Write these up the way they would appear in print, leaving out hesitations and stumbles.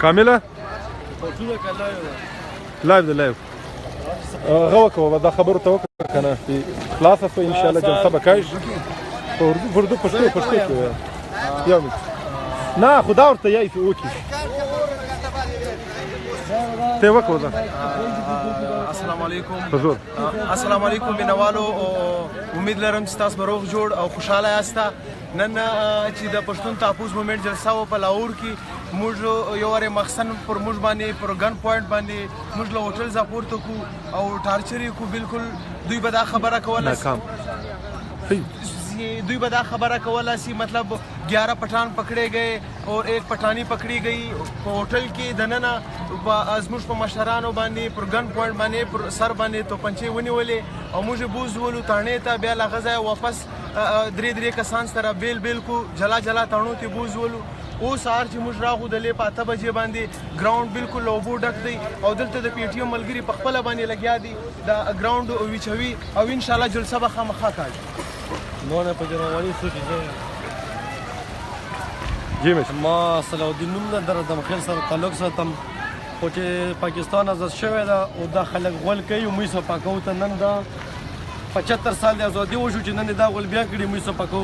كاملة؟ لايف ده لايف غوك هو دا خبر توك كان في خلاصة إن شاء الله جلسة بكاش وردو پشتو يومي نا خدا ورته یای في اوکی ته وکړه السلام علیکم حضور السلام علیکم مینوالو امید لرم چې تاسو روغ جوړ او خوشاله یاست نن چې د پښتون تاپوس مومنټ جلسه و په لاهور کې موږ یو واره مخسن پر موږ باندې پر ګن پوینټ باندې موږ له هوټل زاپورته کو او ټارچری کو بالکل دوی به دا خبره کوله دوی به دا خبره کوله سی مطلب 11 پٹھان پکڑے گئے اور ایک پٹھانی پکڑی گئی ہوٹل کې دننه ازموش په مشرانو باندې پر ګن پوینټ باندې پر سر باندې تو پنچې ونیولې او موږ بوزولو تانه ته بیا لغزه واپس درې کسان سره بیل کو جلا تانو ته بوزولو او سار چې موږ راغودلې په 8 بجې باندې ګراوند بالکل لوبو ډک دی او دلته د پی ټی ایم ملګری په خپل باندې لګیا دي دا ګراوند ویچوي او ان شاء الله جلسه به خامخا کوي نو نه په جنواري سوچي جی مش ما صلاح الدین نوم نه در د مخیل سره تعلق ساتم خو چې پاکستان آزاد شوی دا او دا خلک غول کوي او موږ سره پاکو ته نن دا 75 سال د ازادي وشو چې نن دا غول بیا کړی موږ سره پاکو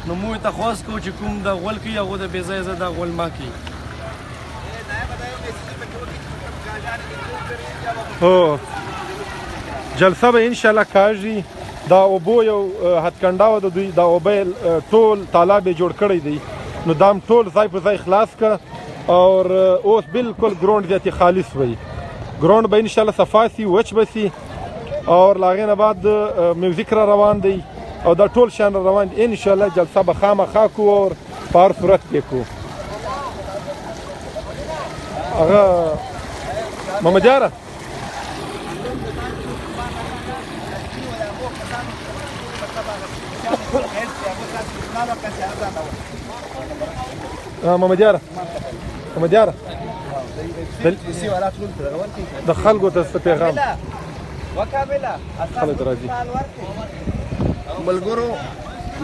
نو موږ ته خواست کوو چې کوم دا غول کوي هغه د بې ځایه دا غول ما کوي او جلسه به ان شاء الله کاږي دا اوبو یو هتکنډا و د دوی دا اوبه ټول تالاب جوړ کړی دی نو دام ټول ځای په ځای خلاص کا اور اوس بالکل ګراوند ذاتی خالص وي ګراوند به ان شاء الله صفاسي وچ بسي اور لاغینه بعد میوزیک را روان دی او دا ټول شان روان دی ان شاء الله جلسه به خامخا کو اور په صورت کې کو هغه محمد جاره محمد یاره د خلکو ته پیغام خلک راځي ملګرو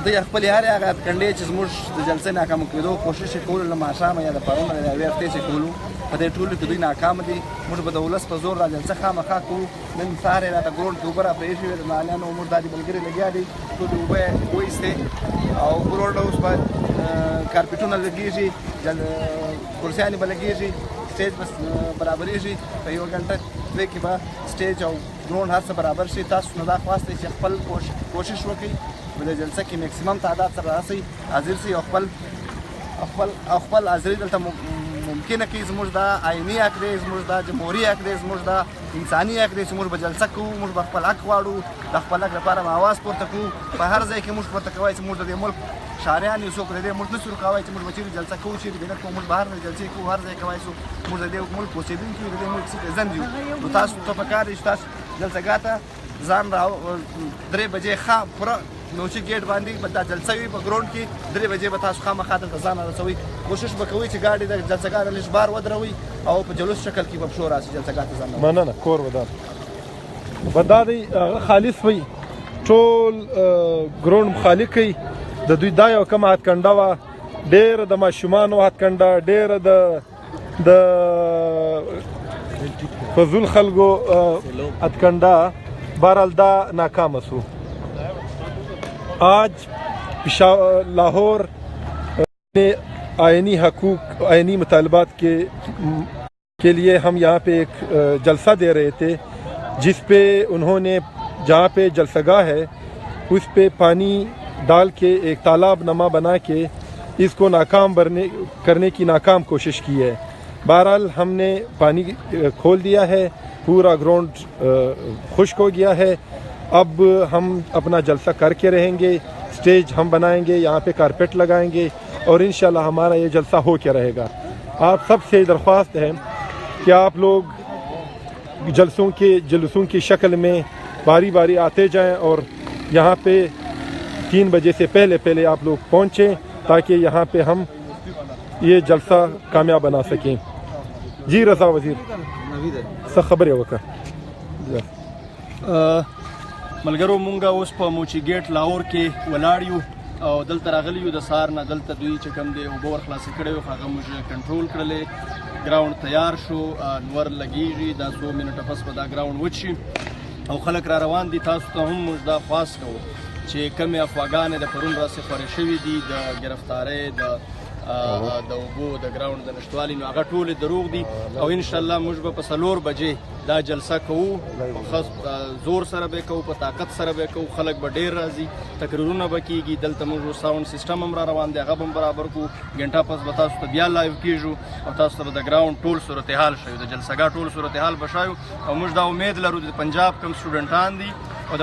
د خپل هغه کنډې چې زموږ د جلسې ناکام کېدو کوشش کول له ماښام یا د پرون د وخت چې کولو په دې ټولو کې دوی ناکام دي موږ به د ولس په زور را جلسه خامخا کوو نن سهار راته ګراوند کې اوبه را پرې شوې د مالیانو موږ د ملګري لګیا دي ټول اوبه وایسته او ګراوند اوس په کارپټونه لګېږي کرسیانې به لګېږي سټیج بس برابرېږي په یو غنټه دوی کې به سټیج او ګراوند هر څه برابر شي تاسو نه دا خواست چې خپل کوشش وکړئ په دې جلسه کې میکسیمم تعداد سره راسئ حاضر سئ او خپل حاضري دلته ممکنه کې زموږ دا آئیني حق دی زموږ دا جمهوري حق دی زموږ دا انساني حق دی چې موږ به جلسه کوو موږ به خپل حق غواړو د خپل حق لپاره به اواز پورته کوو په هر ځای کې موږ ورته کوی چې موږ د دې ملک شاریان یو څوک د دې ملک نشو رکولی چې موږ به چېرې جلسه کوو چېرې به نه کوو موږ بهر نه جلسې کوو هر ځای کولی شو موږ د دې ملک اوسېدونکي یو د دې ملک سیټیزن یو نو تاسو ته پکار دی چې تاسو جلسهګاه ته ځان را 3 بجې ښه پوره نوچي ګیټ باندې به دا جلسه وي په ګراوند کې 3 بجې به تاسو خامخا دلته ځان رسوئ کوشش به کوئ چې ګاډي د جلسهګاه نه لږ بار ودروئ او په جلوس شکل کې به پښو راسي جلسهګاه ته ځان مننه کور ودا دی هغه خالص وي ټول ګراوند مخالف کوي د دوی دا یو کومه هتکنډه وه ډېره د ماشومانو هتکنډه ډېره د فضول خلکو هتکنډه بهرحال دا ناکامه سو आज लाहौर ने आइनी हकूक़ आइनी मुतालबात के लिए हम यहाँ पे एक जलसा दे रहे थे जिस पे उन्होंने जहाँ पे जलसागाह है उस पे पानी डाल के एक तालाब नमा बना के इसको नाकाम करने की नाकाम कोशिश की है बहरहाल हमने पानी खोल दिया है पूरा ग्राउंड खुश्क हो गया है अब हम अपना जलसा करके रहेंगे स्टेज हम बनाएंगे यहाँ पे कारपेट लगाएंगे और इंशाल्लाह हमारा ये जलसा हो के रहेगा आप सबसे दरख्वास्त है कि आप लोग जुलूसों की शक्ल में बारी बारी आते जाएं और यहाँ पे 3 बजे से पहले आप लोग पहुँचें ताकि यहाँ पे हम ये जलसा कामयाब बना सकें جی رضا وزیر څه خبرې وکړه ملګرو مونږ اوس په موچي ګیټ لاهور کې ولاړ یو او دلته راغلی یو د سهار نه دلته دوی چې کوم دی اوبه ورخلاصې کړی وو هغه موږ کنټرول کړلې ګراوند تیار شو نور لګیږي دا 100 منټه پس به دا ګراوند وچ شي او خلک را روان دي تاسو ته هم موږ دا خواست کوو چې کمې افواګانې د پرون راسې خورې شوي دي د ګرفتارۍ د اوبو د ګراوند د نشتوالي نو هغه ټولې دروغ دي او انشاءالله موږ به په 4 بجې دا جلسه کوو په زور سره به کوو په طاقت سره به کوو خلک به ډېر راځي تقریرونه به کېږي دلته موږ ساوند سیسټم هم را روان دی هغه به هم برابر کړو ګنټه پس به تاسو ته بیا لایو کېږو او تاسو ته به د ګراوند ټول صورتحال ښیو د جلسهګاه ټول صورتحال به ښایو او موږ دا امید لرو د پنجاب کوم سټوډنټان دي او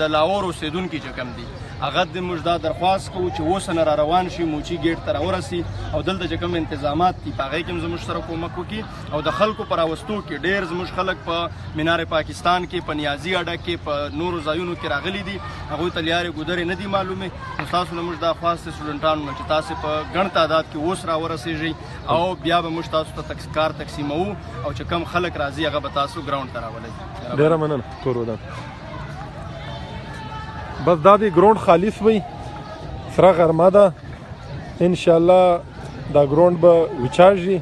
د لاهور اوسېدونکي چې کوم دي هغه د موږ دا درخواست کوو چې اوس نه را روان شي موچي ګیټ ته راورسي او دلته چې کوم انتظامات دي په هغې کې هم زموږ سره کومک وکړي او د خلکو په راوستو کې ډېر زموږ خلک په مینار پاکستان کې په نیازي اډه کې په نورو ځایونو کې راغلي دي هغوی ته لارې ګودرې نه دي معلومې نو ستاسو نه موږ دا خواست دی سټوډنټانو نه چې تاسې په ګڼ تعداد کې اوس راورسېږئ او بیا به موږ تاسو ته کار تقسیموو او چې کم خلک راځي هغه به تاسو ګراوند ته راولئ ډېره مننه کورودان بس دا دی ګراوند خالص وي سره غرمه ده انشاءالله دا ګراوند به وچاږي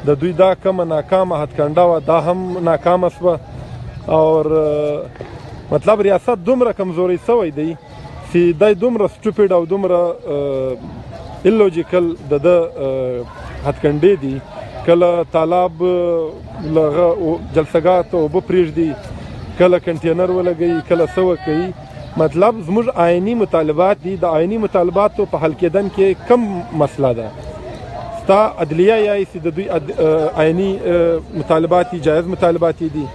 د دوی دا کومه ناکامه هتکنډه وه دا هم ناکامه شوه اور مطلب ریاست دومره کمزوری شوی دی چې دی دومره سټوپیډ او دومره الوجیکل د هتکنډې دي کله تالاب جلسهګاه ته اوبه پرېږدي کله کنټینر ولګوي کله څه وکوي مطلب زموږ آئینی مطالبات دي د آئینی مطالباتو په حل کېدن کې کم مسله ده ستا عدلیه یایي چې د دوی آئینی مطالبات دي جایز مطالبات دي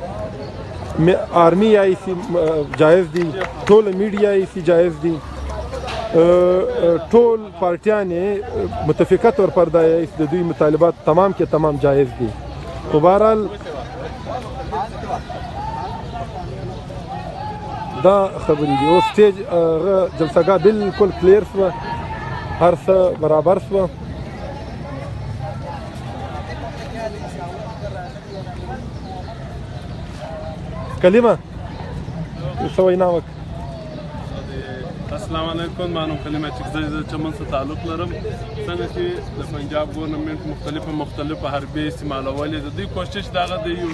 آرمی یایي چې جایز دي ټول میډیا یایي چې جایز دي ټول پارټیان متفقه طور پر دا یایي چې د دوی مطالبات تمام کې تمام جایز دي خو بهرحال دا خبرې دي اوس سټیج جلسهګاه بالکل کلیر شوه هر څه برابر شوه کلمه څه وینا وکړه السلام علیکم مانو کلمه چکزی د چمن سره تعلق لرم څنګه چې د پنجاب ګورنمنت مختلفه حربې استعمالولې د دوی کوشش دغه د یو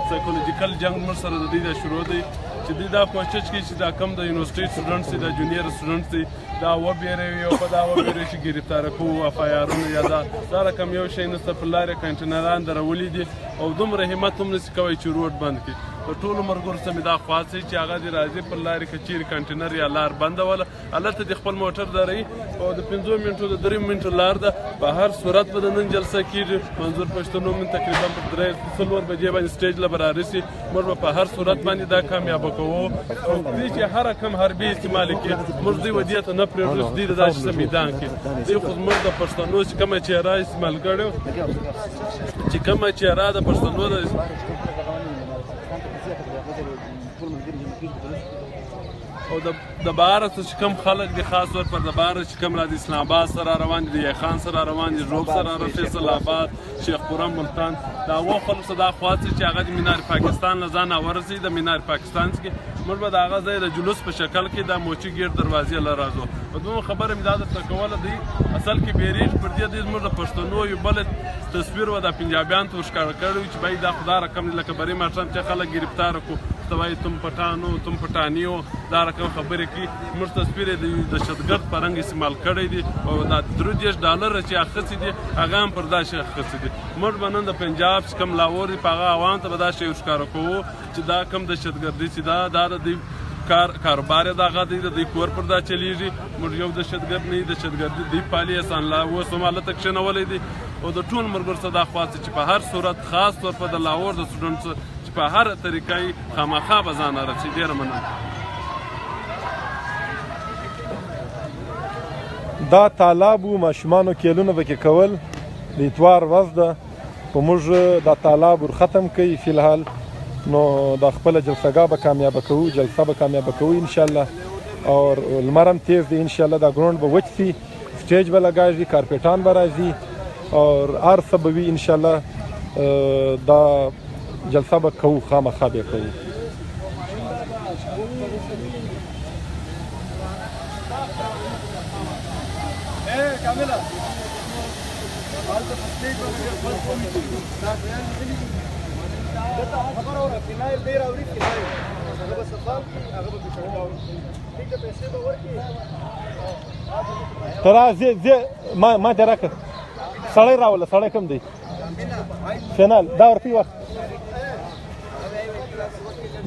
سایکولوژیکل جنگ مر سره د دوی د شروع دی چې دوی دا کوشش کوي چې دا کم د یونیورسيټي سټوډنټس دي د جونیئر سټوډنټس دي دا وبېروي او په دا وبېروي چې ګرفتار کوو اف آی آرونه یا دا رقم یو شی نسته په لارې کنټینران درولي دي او دومره همت هم نشي کوی چې روډ بند کړي د ټولو ملګرو ته مې دا خواست دی چې هغه دې راځي پر لارې که چیرې کنټینر یا لار بنده وله هلته د خپل موټر دروي او د 5 منټو د 3 منټو لار ده په هر صورت به د نن جلسه کېږي منظور پښتنو من تقریبا په 3 بجې باندې سټیج له به رارسي موږ به په هر صورت باندې دا کامیابه کوو او دوی چې هر کم حربي استعمال کړي موږ دوی ودې ته نه پرېږدو دوی د داسې څه میدان کې دوی خو زموږ د پښتنو چې کومه چهره استعمال کړې چې کومه چهره د پښتنو او د بهر چې کوم خلک دي خاص طور پر د بهر چې کوم را د اسلام آباد سره روان دي د یخان سره روان دي روب سره فیصل آباد شیخ پورم ملتان دا و خلک صدا خواست چې هغه د مینار پاکستان نه ځان ورسي د مینار پاکستان کې موږ به د هغه ځای د جلوس په شکل کې د موچي ګیټ دروازې له راځو په دوه خبره مې دا درته کوله دی اصل کې بیریج پر دې د موږ د پښتنو یو بل تصویر و د پنجابیان ته ښکار کړو چې باید دا خدای رقم لکه بری ماټم چې خلک گرفتار کو توای تم پټانو تم پټانیو دا رقم خبرې کې موږ تصویر د دهشتګرد په رنګ استعمال کړی دي او دا $3 چې اخڅ دي هغه هم پر دا شي اخڅ دي موږ باندې د پنجاب کم لاور په هغه عوام ته به دا شی ښکار کوو چې دا کم دهشتګردي چې دا د کاروبار دغه دی د کور پر دا چلیږي موږ یو دهشتګرد نه دهشتګردي دی پالي اسان لا و سماله تکشنولې دي او د ټول مرګر صدا خواست چې په هر صورت خاص طور په د لاور د سټوډنټس چې په هر طریقې خامخا بزانه رسي ډیر مننه دا تالاب و ماشومانو کېلونه به کې کول د اتوار ورځ ده په موږ دا تالاب ور ختم کوي فی الحال نو دا خپله جلسهګاه به کامیابه کوو جلسه به کامیابه کوو انشاءالله اور لمر هم تیز دی انشاءالله دا ګراوند به وچ سي سټیج به لګاږي کارپیټان به راځي اور هر څه به وي انشاءالله دا جلسه به کوو، خامخا به کوو. ترا زه ما ته راکړه سړی راوله، سړی کوم دی؟ فینال دا ورپی وخت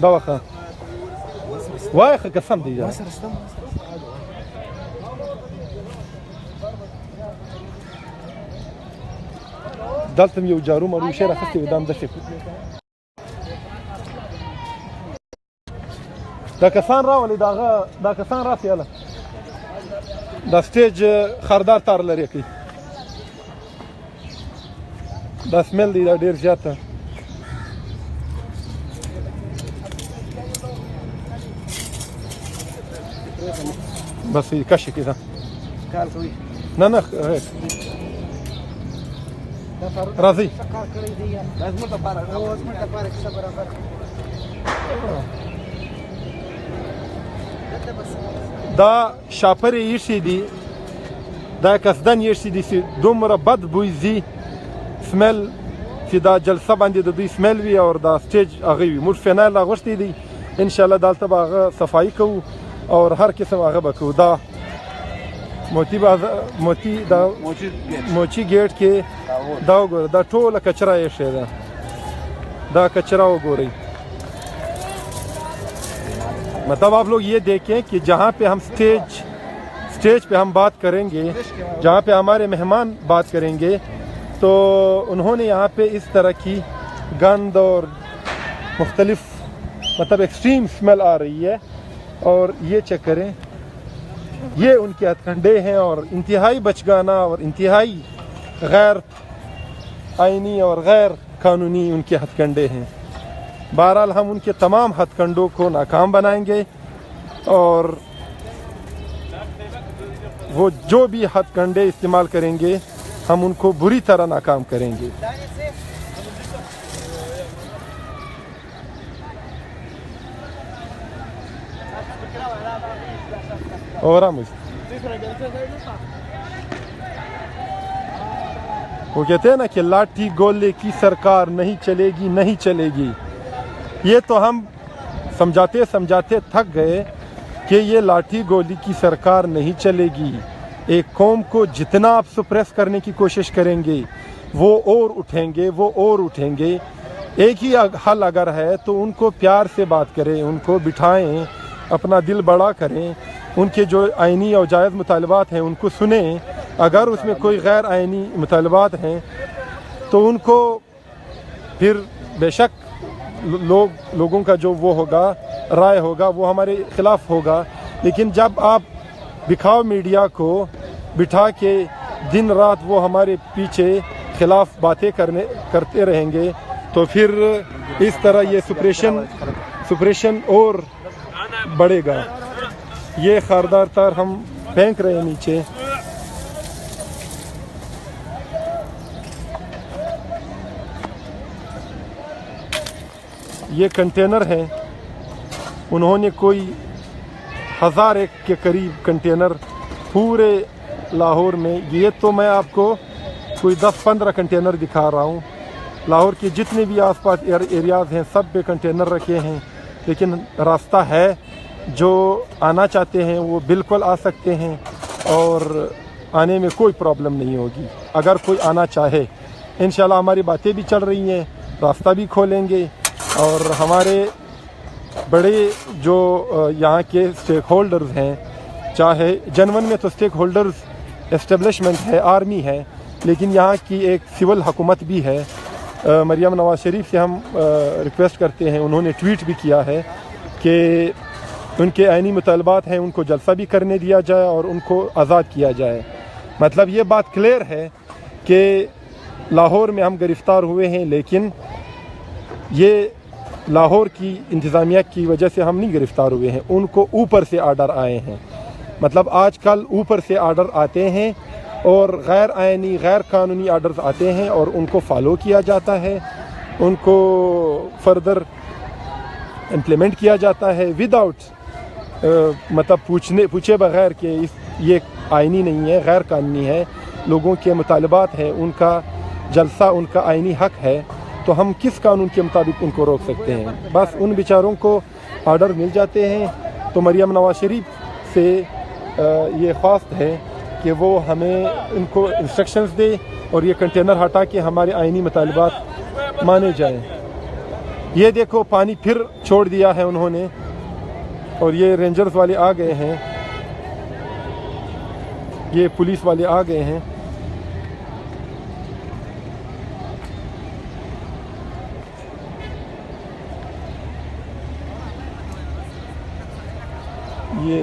دا وخت وای خو قسم دی دلته یو جارو مارو شی راخستی و دام دسې دا کسان راولي، دا کسان راسي هله دا سټیج خاردار تار لري کوي، دا سمیل دی دا ډیر زیاته. بس کشي کده کار کوي نه راځي لازم ته پاره څه برابر دا شاپر ایشي دي، دا قصدن ایشي دي چې دومره بد بوی زي سمیل چې دا جلسه باندې د دوی سمیل وي او دا سټیج هغه وي. موږ فینال راغوښتي دي، ان شاء الله دلته به هغه صفایي کوو او هر قسم هغه به کوو. دا موچی گیټ کې دا وګوره، دا ټوله کچره ایښې ده، دا کچرا وګورئ. मतलब आप लोग ये देखें कि जहाँ पे हम स्टेज पे हम बात करेंगे, जहाँ पे हमारे मेहमान बात करेंगे, तो उन्होंने यहाँ पे इस तरह की गंद और मुख्तलिफ मतलब एक्सट्रीम स्मेल आ रही है। और ये चेक करें, ये उनके हथकंडे हैं और इंतहाई बचगाना और इंतहाई गैर आइनी और गैर कानूनी उनके हथकंडे हैं। बहरहाल हम उनके तमाम हथकंडों को नाकाम बनाएंगे और वो जो भी हथकंडे इस्तेमाल करेंगे हम उनको बुरी तरह नाकाम करेंगे। और वो कहते हैं ना कि लाठी गोले की सरकार नहीं चलेगी। ये तो हम समझाते समझाते थक गए कि ये लाठी गोली की सरकार नहीं चलेगी। एक कौम को जितना आप सुप्रेस करने की कोशिश करेंगे वो और उठेंगे। एक ही हल अगर है तो उनको प्यार से बात करें, उनको बिठाएं, अपना दिल बड़ा करें, उनके जो आइनी और जायज़ मुतालबात हैं उनको सुने। अगर उसमें कोई गैर आइनी मुतालबात हैं तो उनको फिर बेशक लोगों का जो वो होगा राय होगा वो हमारे ख़िलाफ़ होगा। लेकिन जब आप दिखाओ मीडिया को बिठा के दिन रात वो हमारे पीछे खिलाफ बातें करते रहेंगे तो फिर इस तरह ये सुप्रेशन और बढ़ेगा। ये खारदार तार हम फेंक रहे हैं नीचे। ये कंटेनर हैं, उन्होंने कोई 1000 के करीब कंटेनर पूरे लाहौर में, ये तो मैं आपको कोई 10-15 कंटेनर दिखा रहा हूँ। लाहौर के जितने भी आसपास एरियाज़ हैं सब पे कंटेनर रखे हैं। लेकिन रास्ता है, जो आना चाहते हैं वो बिल्कुल आ सकते हैं और आने में कोई प्रॉब्लम नहीं होगी। अगर कोई आना चाहे, इंशाल्लाह हमारी बातें भी चल रही हैं, रास्ता भी खोलेंगे और हमारे बड़े जो यहाँ के स्टेक होल्डर्स हैं, चाहे जनवन में तो स्टेक होल्डर्स एस्टेब्लिशमेंट है, आर्मी है, लेकिन यहाँ की एक सिविल हुकूमत भी है। मरियम नवाज शरीफ से हम रिक्वेस्ट करते हैं, उन्होंने ट्वीट भी किया है कि उनके आइनी मुतालबात हैं उनको जलसा भी करने दिया जाए और उनको आज़ाद किया जाए। मतलब ये बात क्लियर है कि लाहौर में हम गिरफ़्तार हुए हैं, लेकिन ये लाहौर की इंतज़ामिया की वजह से हम नहीं गिरफ़्तार हुए हैं, उनको ऊपर से आर्डर आए हैं। मतलब आजकल ऊपर से आर्डर आते हैं और गैर आइनी गैर कानूनी आर्डर्स आते हैं और उनको फॉलो किया जाता है, उनको फर्दर इम्प्लीमेंट किया जाता है विदाउट मतलब पूछे बगैर कि ये आइनी नहीं है, गैर कानूनी है, लोगों के मुतालबात हैं, उनका जलसा उनका आइनी हक है, तो हम किस कानून के मुताबिक उनको रोक सकते हैं। बस उन बेचारों को आर्डर मिल जाते हैं। तो मरियम नवाज शरीफ से ये ख्वास्त है कि वो हमें इनको इंस्ट्रक्शंस दे और ये कंटेनर हटा के हमारे आइनी मुतालबात माने जाएं। ये देखो पानी फिर छोड़ दिया है उन्होंने और ये रेंजर्स वाले आ गए हैं, ये पुलिस वाले आ गए हैं। ये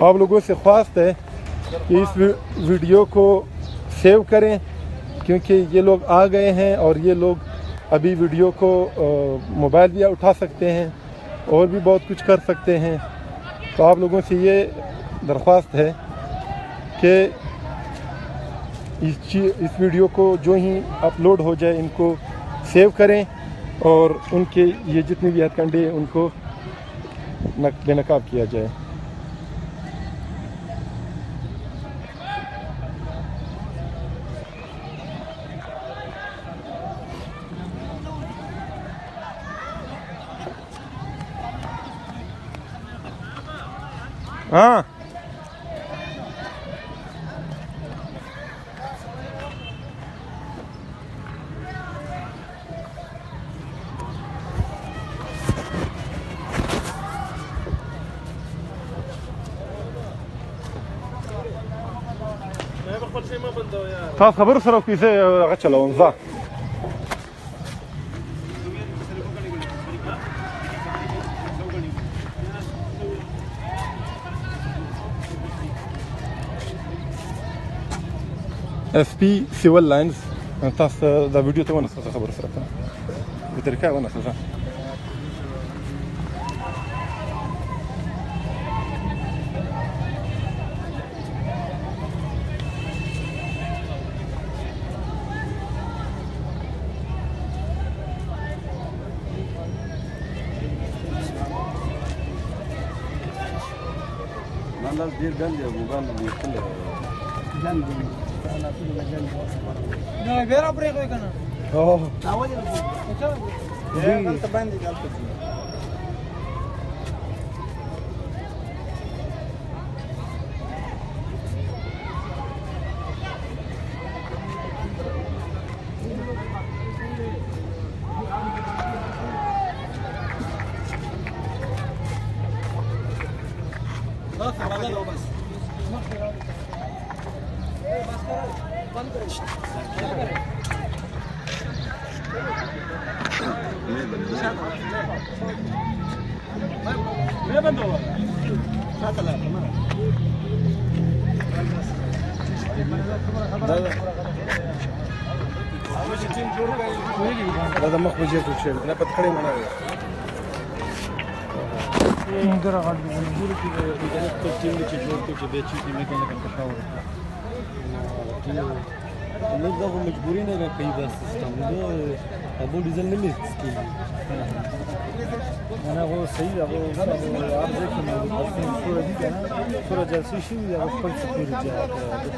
आप लोगों से ख्वास्त है कि इस वीडियो को सेव करें, क्योंकि ये लोग आ गए हैं और ये लोग अभी वीडियो को मोबाइल भी उठा सकते हैं और भी बहुत कुछ कर सकते हैं। तो आप लोगों से ये दरख्वास्त है कि इस वीडियो को जो ही अपलोड हो जाए इनको सेव करें और उनके ये जितने भी हथकंडे उनको बेनकाब किया जाए। हाँ خلاص خبر سره کیسه هغه چلاوم ځه اس پی سیول لاینز تاسو دا ویډیو ته ونسه خبر سره په طریقه ونسه Nada bir gel ya bu ben de bir gel. No, vera por ahí kana. Oh. Awal ya. अच्छा. ये तो बंद कर दो. बस वाला लो बस बंद करो मैं बंद हुआ साथ ला هذا مخ بجيت وشيل انا بتخلي معنا इधर आ गए पूरी की टीम ने जोड़ के बेची थी मैं कहने का पता हो लोग तो मजबूरी नहीं कई बार सिस्टम जो अब डीजल नहीं मिक्स की انا वो सही है वो आप देखिए पूरा भी है पूरा जैसे ही या ऊपर से पूरी जाए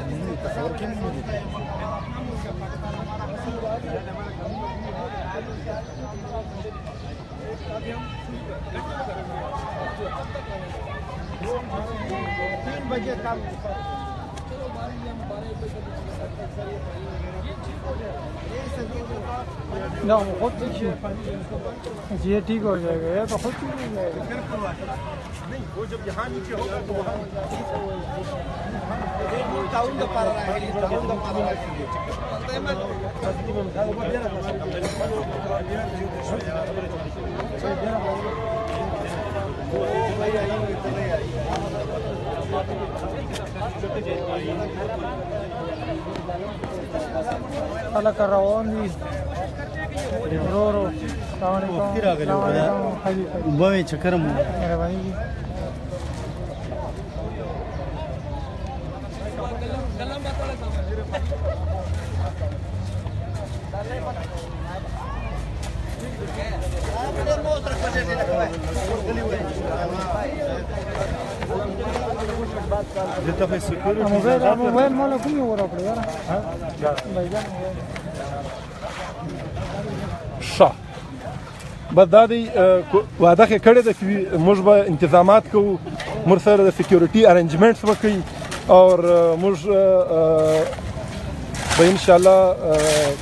नहीं تصور के नहीं बजे काम ना खुद ये ठीक हो जाएगा या तो खुद ठीक हो जाएगा नहीं वो जब यहाँ नीचे होगा तो वहाँ अलग कर रहा हूँ रो وختي راغلی و دا اوبه وې چکر مو مهرباني کی موبایل مولا کوم یو راکړه یاره بھائی ښه بس دا دی وعده یې کړې ده چې موږ به انتظامات کوو موږ سره د سکیورټي ارینجمنټس وکړي او موږ به انشاءالله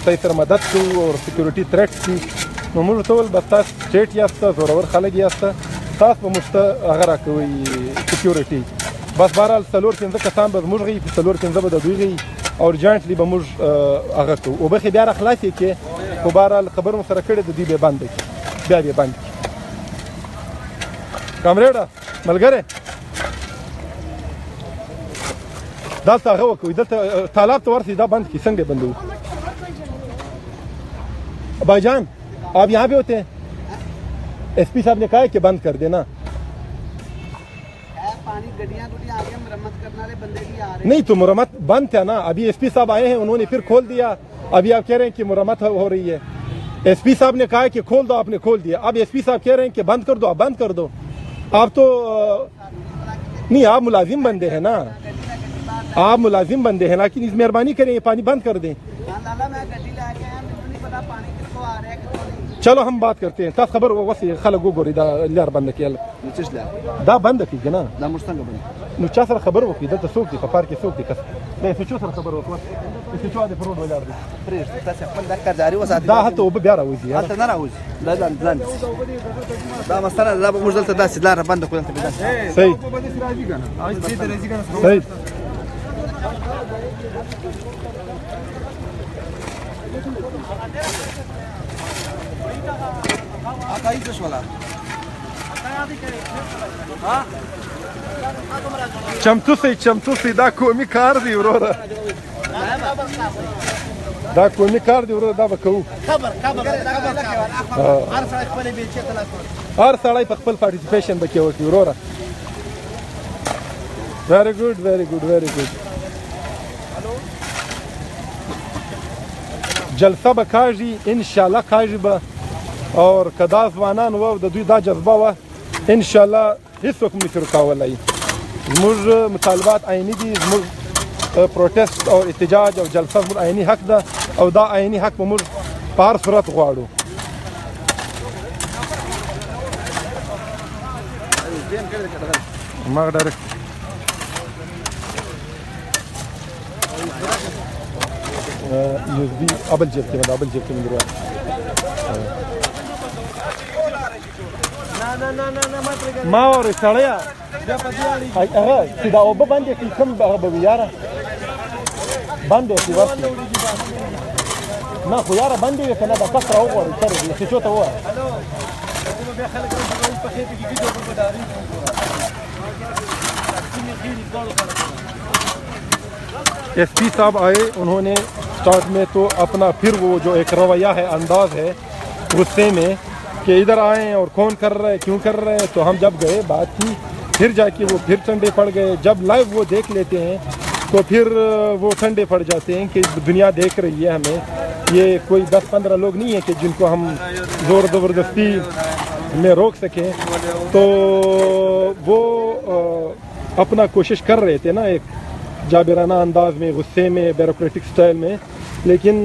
تاسو سره مدد کوو او سکیورټي تھریټس دي نو موږ ټول بس تاسو سټیټ یاسته زورور خلک یاسته تاسو به موږ ته هغه راکوئ سکیورټي بس بهرحال 4-5 کسان به زموږ غي 4-5 به د دوی غي او ارجنټلی به موږ هغه کوو او به بیا را خلاصې کې خو بهرحال خبر مو سره کړې د دې به بند کړي بیا به بند کړي کامریډه ملګری دلته هغه وکړئ دلته تالاب ته ورسئ دا بند کړي څنګه بندوو भाई जान आप यहाँ पे होते हैं एसपी साहब ने कहा है कि बंद कर देना पानी गड्डियां आगे मरम्मत करने वाले बंदे भी आ रहे नहीं तो मरम्मत बंद था ना अभी एसपी साहब आए हैं उन्होंने फिर खोल दिया अभी आप कह रहे हैं कि मरम्मत हो रही है एसपी साहब ने कहा है कि खोल दो आपने खोल दिया अब एसपी साहब कह रहे हैं कि बंद कर दो आप बंद कर दो आप तो नहीं आप मुलाजिम बंदे हैं ना आप मुलाजिम बंदे हैं लेकिन इस मेहरबानी करें ये पानी बंद कर दें चलो हम बात करते हैं तस खबर वसी खलक गोरी दा لار बंद किया دا बंद کیږي نه دا موږ څنګه بند نو چا سره خبر وکړي دلته څوک دی په پارک کې څوک دی کس دا څه سره خبر وکړه چې څه د پروډ ولر دی پرېږ تاسو خپل دا کار جاري وساتئ دا هته وب بیا راوځي هلته نه راوځي دا ځان دا مسله دا موږ دلته داسې لاره بنده کړو دلته صحیح صحیح چمتو سي دا کومي کار دی وروره دا کومي کار دی وروره دا وکړو هر سړی په خپل پارټیسیپیشن بکې وکړي وروره very good جلسه به کاږي ان شاء الله کاږي به اور کدا ځوانان وو د دوی دا جذبه وه ان شاء الله هیڅوک نشي رکاولی زموږ مطالبات عیني دي زموږ پروټیسټ او احتجاج او جلسه زموږ عیني حق ده او دا عیني حق به موږ په هر صورت غواړو ما ډایرکټ USB ابل جیب کې مې درو ما ور سړیا هغه چې دا وب باندې کې کوم هغه به یاره باندې چې ورته نه خو یاره باندې کنه دا کسر او ور سره چې چوته و एसपी साहब आए उन्होंने स्टार्ट में तो अपना फिर वो जो एक रवैया है अंदाज है गुस्से में कि इधर आए और कौन कर रहा है क्यों कर रहे हैं तो हम जब गए बात की फिर जाके वो फिर ठंडे पड़ गए जब लाइव वो देख लेते हैं तो फिर वो ठंडे पड़ जाते हैं कि दुनिया देख रही है हमें ये कोई 10-15 लोग नहीं है कि जिनको हम ज़ोर ज़बरदस्ती में रोक सकें तो वो अपना कोशिश कर रहे थे ना एक जाबिराना अंदाज में गुस्से में ब्यूरोक्रेटिक स्टाइल में लेकिन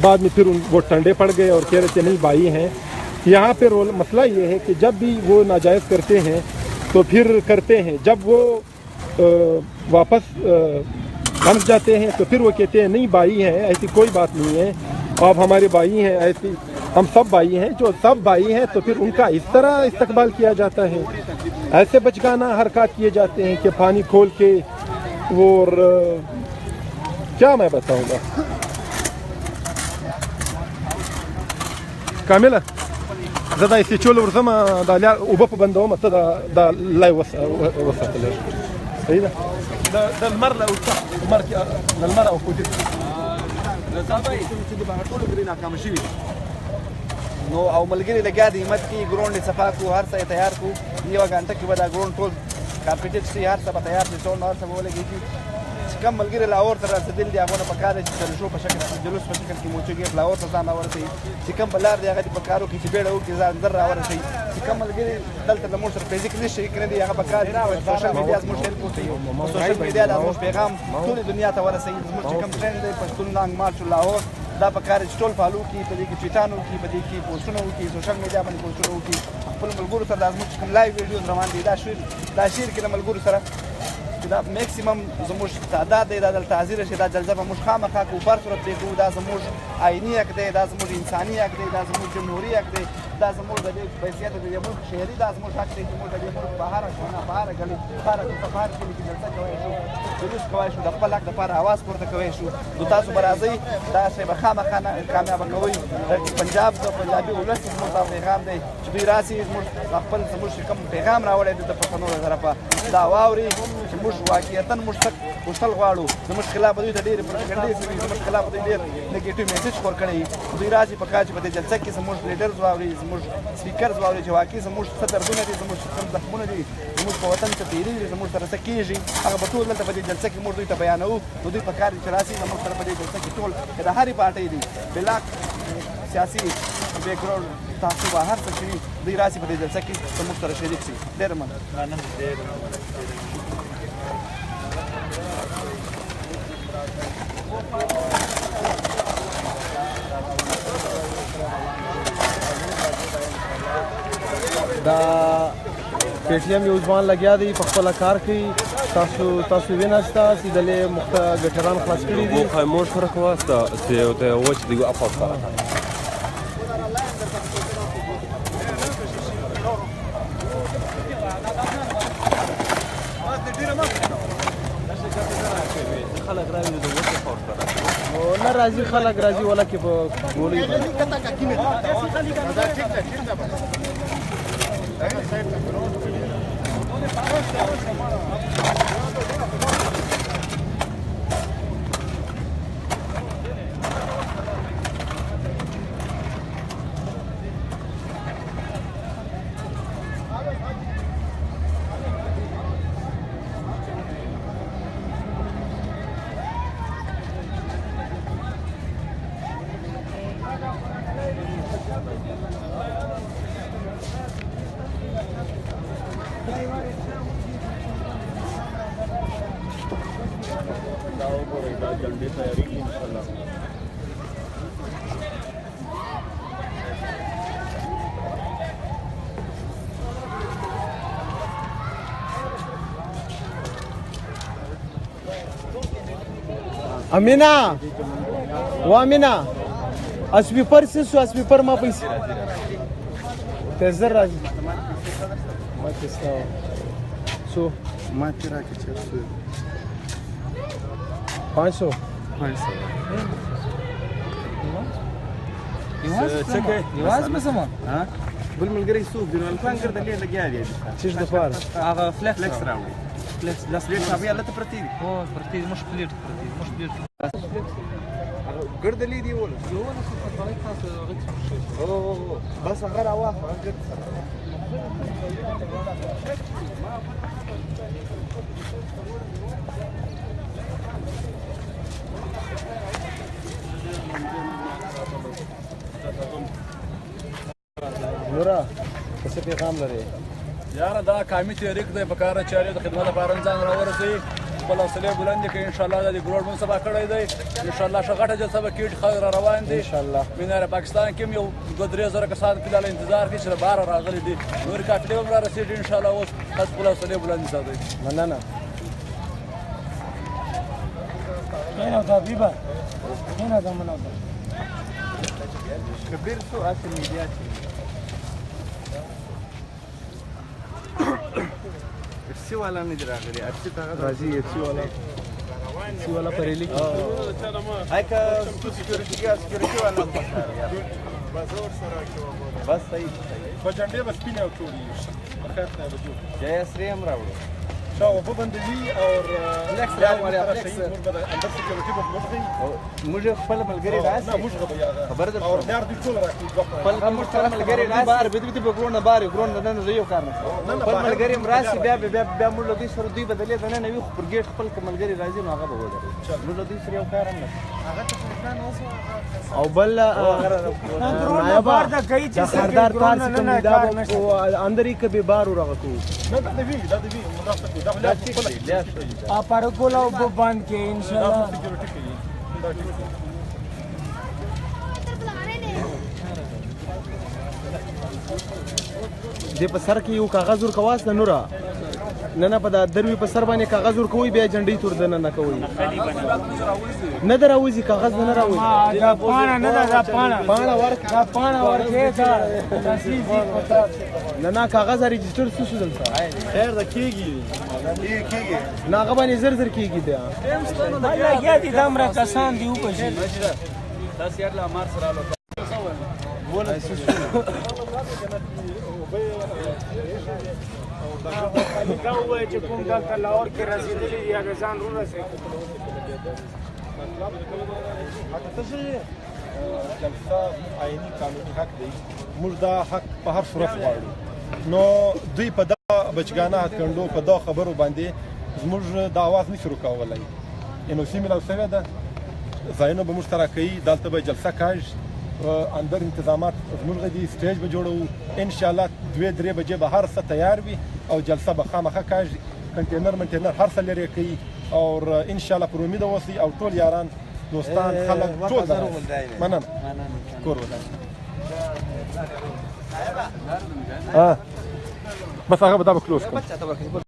बाद में फिर वो ठंडे पड़ गए और कह रहे थे नहीं भाई हैं यहाँ पे रोल मसला ये है कि जब भी वो नाजायज़ करते हैं तो फिर करते हैं जब वो वापस फंस जाते हैं तो फिर वो कहते हैं नहीं भाई हैं ऐसी कोई बात नहीं है आप हमारे भाई हैं ऐसी हम सब भाई हैं जो सब भाई हैं तो फिर उनका इस तरह इस्तकबाल किया जाता है ऐसे बचकाना हरकत किए जाते हैं कि पानी खोल के वो क्या मैं बताऊंगा कामिला زدا یې چول ورسمه دا لار اوبه په بندوم ته دا لای وساتل صحیح ده د المرله او المرکه المرأه او کوټه نو او ملګري لګیا دي همت کې ګراوند یې صفا کړو هر څه یې تیار کړو یوه غنټه کې به دا ګراوند ټول کارپېټډ شي هر څه به تیار شي ټول هر څه به ولګېږي چې کوم ملګري لاهور ته رسېدلي دي هغو نه په کار دی چې د شو په شکل کې جلوس په شکل کې موچوګېټ لاهور ته ځان راورسوي چې کوم په لار دی هغه دې په کار وکړي چې بیړه وکړي ځان زر راورسوي چې کوم ملګري دلته زموږ سره فزیکلي شریک نه دي هغه په کار دي سوشل میډیا زموږ هیلپ وکړي او سوشل میډیا دا زموږ پیغام ټولې دنیا ته ورسوي زموږ چې کوم ټرینډ دی پښتون لانګ مارچ لاهور دا په کار چې ټول فالو کړي په دې کې ټویټان وکړي په دې کې پوسټونه وکړي سوشل میډیا باندې پوسټونه وکړي خپل ملګرو سره دا زموږ چې کوم لایو ویډیوز روان دي دا شیر کړي ملګرو سره چې دا میکسیمم زموږ تعداد دی دا دلته حاضر شي دا جلسه به موږ خامخا کوو بر صورت پرېږدو دا زموږ آئیني حق دی دا زموږ انساني حق دی دا زموږ جمهوري حق دی دا زموږ د دې حیثیت د دې ملک شهري دا زموږ حق دی چې موږ د دې ملک په هره خونه په هره ګلي په هره کوڅه په هر کلي کې جلسه کولی شو جلوس کولی شو د خپل حق دپاره اواز پورته کولی شو نو تاسو به راځئ دا شی به خامخا کامیابه کوئ پنجاب د پنجابي ولس زموږ دا پیغام دی چې دوی راسي زموږ خپل زموږ چې کوم پیغام راوړی دی د پښتنو له طرفه دا واوري چې موږ واقعیتا موږ غوښتل غواړو زموږ خلاف به دوی ته ډېرې پروپاګنډې شوي زموږ خلاف به دوی ډېر نیګیټیو میسج خور کړی دوی راسي په کار چې په دې جلسه کې زموږ لیډرز واوري زموږ سپیکرز واوري چې واقعي زموږ څه دردونه دي زموږ کوم زخمونه دي زموږ په وطن څه تېرېږي زموږ سره څه کېږي هغه به ټول دلته په دې جلسه کې موږ دوی ته بیانوو نو دوی په کار دي چې راسي زموږ سره په دې جلسه کې ټول د هرې پارټۍ دي بلا سیاسي بیکګراوند تعصب هر څه شي دوی راسي په دې جلسه کې زموږ سره شریک شي ډېر مننه دا پی ټي ایم یو ځوان لګیا دی په خپله کار کوي تاسو ویناسته چې دلې ګټران خلاص کړي دي خاموش فرق واسطه ته وچ دی افاض فرق خلک راځي د وچ فور فرق نه راځي خلک راځي ولا کې په ګولې अमीना वो अमीना अस्वीपर से सो अस्वीपर मा पैसे तेजर राजी मत इसका सो मत तेरा के 500 يواز مسما ها بل ملګری سوق دی نو الفان کړ دلې لګیا دی چیز د فار هغه فلکس راوړي فلکس لاس لیټ صاحب الله ته پرتی دی هو پرتی مش پلیټ ګړ دلې دی ول او بس هغه راوخ هغه نورا څه پیغام لري یاره دا کامي تحریک دی په کار چاري د خدمت لپاره ځان راورسوي خپل حوصله بلند کړي ان شاء الله د ګروډ مون سبا کړی دی ان شاء الله شغټه جلسه به کېږي خیر روان دي ان شاء الله میناره پاکستان کې یو 2-3 کسان په دال انتظار کې چې بار راغلي دي نور کافي هم را رسیدي ان شاء الله اوس خپل حوصله بلند ساتي مننه هنا ده بيبا هنا ده مناظر کبیر سو اصل میډیا ارسی والا نه دی راغلی ارسی ته راځي ارسی والا پرېلی کې هاکه سکیورټي والا بس صحیح په جنډې بس پینه او ټولې خیر ته وځو جای سری هم راوړو شا اوبه بندوي او فلیکس راوړی فلیکس موږ به اندر سکیورټي به موږ غي موږ خپل ملګری راسي نه موږ به یا خبر ده او لار دي ټول راکې خپل خپل ملګری راسي بار به دې په ګرونه بار ګرونه نه زه یو کار نه خپل ملګری مراسي بیا موږ له دې سره دوی بدلې نه نه وي پر ګیټ خپل ملګری راځي نو هغه به ودرې موږ له دې سره یو کار نه هغه ته پلان اوسه او بل بار دا کوي چې سردار تار څخه دا او اندرې کبي بار ورغکو نه دا دی مدافع دا ا پر کولا وب باندې کې ان شاء الله سکیورټي کوي دا ټیک دې په سر کې یو کاغذ ور کواس نه نورا نه په دا دروي په سر باندې کاغذ ور کوي بیا جنډي تور دنه نه کوي نه دراوځي کاغذ نه راوځي دا پانا نه دا پانا ورکه دا پانا ورکه دا تاسیزي پتا نه کاغذ ريجستر څه دلته خیر دا کیږي نه هغه باندې زر کیږي بیا الله یا دې دمر کسان دی وکړي دا سیار لا مار سره لو دا وایي چې کوم دلته لاهور کې رسیدلی یا غزان رو رسېږي جلسه آئینی قانوني حق دی موږ دا حق په هر صورت غواړو نو دوی په دا بچګانه هتکندو په دا خبرو باندې زموږ د اواز نشي رکولای انو سیمه لو سره ده ځایونه به مشترک کوي دلته به جلسه کاج اندر انتظامات زموږ د سټیج به جوړو ان شاء الله 2-3 بجې به هر څه تیار وي او جلسه به خامخا کاج کنټینر هر څه لري کوي او ان شاء الله پر امید اوسئ او ټول یاران دوستان خلک ټول مننه کور ودان بس هغه به دا به کلوز کړم